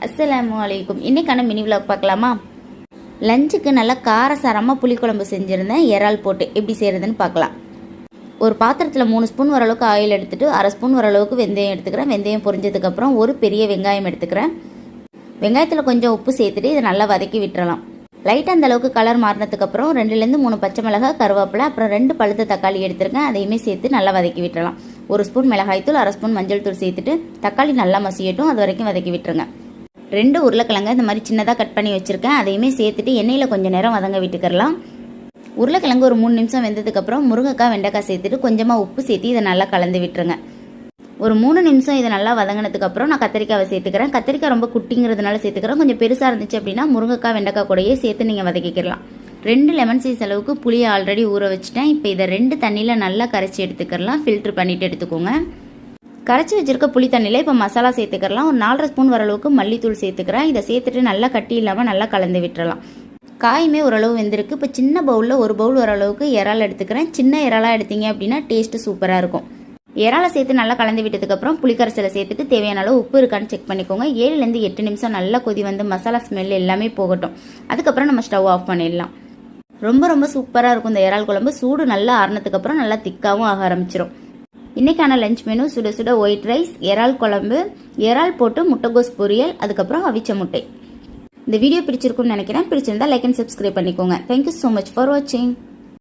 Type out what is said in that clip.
அஸ்ஸலாமு அலைக்கும். இன்றைக்கான மினி விலாக் பார்க்கலாமா? லஞ்சுக்கு நல்லா காரசாரமாக புளிக்குழம்பு செஞ்சுருந்தேன். இறால் போட்டு எப்படி செய்கிறதுன்னு பார்க்கலாம். ஒரு பாத்திரத்தில் 3 ஸ்பூன் வரளவுக்கு ஆயில் எடுத்துகிட்டு 1/2 ஸ்பூன் வரளவுக்கு வெந்தயம் எடுத்துக்கிறேன். வெந்தயம் பொரிஞ்சதுக்கப்புறம் ஒரு பெரிய வெங்காயம் எடுத்துக்கிறேன். வெங்காயத்தில் கொஞ்சம் உப்பு சேர்த்துட்டு இதை நல்லா வதக்கி விட்டுறலாம். லைட்டாக அந்த அளவுக்கு கலர் மாறினதுக்கப்புறம் 2லேருந்து 3 பச்சை மிளகாய், கருவேப்பிலை, அப்புறம் 2 பழுத்த தக்காளி எடுத்துருக்கேன். அதையுமே சேர்த்து நல்லா வதக்கி விட்டுறலாம். 1 ஸ்பூன் மிளகாய்த்தூள், 1/2 ஸ்பூன் மஞ்சள் தூள் சேர்த்துட்டு தக்காளி நல்லா மசியட்டும். அது வரைக்கும் வதக்கி விட்டுருங்க. 2 உருளைக்கிழங்கு இந்த மாதிரி சின்னதாக கட் பண்ணி வச்சுருக்கேன். அதையுமே சேர்த்துட்டு எண்ணெயில் கொஞ்சம் நேரம் வதங்க விட்டுக்கிறலாம். உருளைக்கிழங்கு ஒரு 3 நிமிஷம் வெந்ததுக்கப்புறம் முருங்கைக்காய், வெண்டைக்காய் சேர்த்துட்டு கொஞ்சமாக உப்பு சேர்த்து இதை நல்லா கலந்து விட்டுருங்க. ஒரு 3 நிமிஷம் இதை நல்லா வதங்கினதுக்கப்புறம் நான் கத்திரிக்காவை சேர்த்துக்கிறேன். கத்திரிக்காய் ரொம்ப குட்டிங்கிறதுனால சேர்த்துக்கிறேன். கொஞ்சம் பெருசாக இருந்துச்சு அப்படின்னா முருங்கைக்காய், வெண்டைக்காய் கூடயே சேர்த்து நீங்கள் வதக்கிக்கலாம். 2 லெமன் சைஸ் அளவுக்கு புளியை ஆல்ரெடி ஊற வச்சுட்டேன். இப்போ இதை 2 தண்ணியில் நல்லா கரைச்சி எடுத்துக்கலாம். ஃபில்ட்ரு பண்ணிவிட்டு எடுத்துக்கோங்க. கரைச்சி வச்சுருக்க புளி தண்ணியில் இப்போ மசாலா சேர்த்துக்கலாம். ஒரு 4.5 ஸ்பூன் வரளவுக்கு மல்லித்தூள் சேர்த்துக்கிறேன். இதை சேர்த்துட்டு நல்லா கட்டி இல்லாமல் நல்லா கலந்து விட்டுறலாம். காயுமே ஓரளவு வெந்திருக்கு. இப்போ சின்ன பவுலில் 1 பவுல் வரளவுக்கு இறால் எடுத்துக்கிறேன். சின்ன இறாலாக எடுத்தீங்க அப்படின்னா டேஸ்ட்டு சூப்பராக இருக்கும். இறாலை சேர்த்து நல்லா கலந்து விட்டதுக்கப்புறம் புளிக்கரைசலை சேர்த்துட்டு தேவையான அளவு உப்பு இருக்கான்னு செக் பண்ணிக்கோங்க. 7லேருந்து 8 நிமிஷம் நல்லா கொதி வந்து மசாலா ஸ்மெல் எல்லாமே போகட்டும். அதுக்கப்புறம் நம்ம ஸ்டவ் ஆஃப் பண்ணிடலாம். ரொம்ப சூப்பராக இருக்கும் இந்த இறால் குழம்பு. சூடு நல்லா ஆறுனதுக்கப்புறம் நல்லா திக்காகவும் ஆக ஆரம்பிச்சிடும். இன்றைக்கான லஞ்ச் மெனு சுட சுட ஒயிட் ரைஸ், இறால் குழம்பு, இறால் போட்டு முட்டைகோஸ் பொரியல், அதுக்கப்புறம் அவிச்ச முட்டை. இந்த வீடியோ பிடிச்சிருக்குன்னு நினைக்கிறேன். பிடிச்சிருந்தா லைக் அண்ட் சப்ஸ்கிரைப் பண்ணிக்கோங்க. தேங்க்யூ ஸோ மச் ஃபார் வாட்சிங்.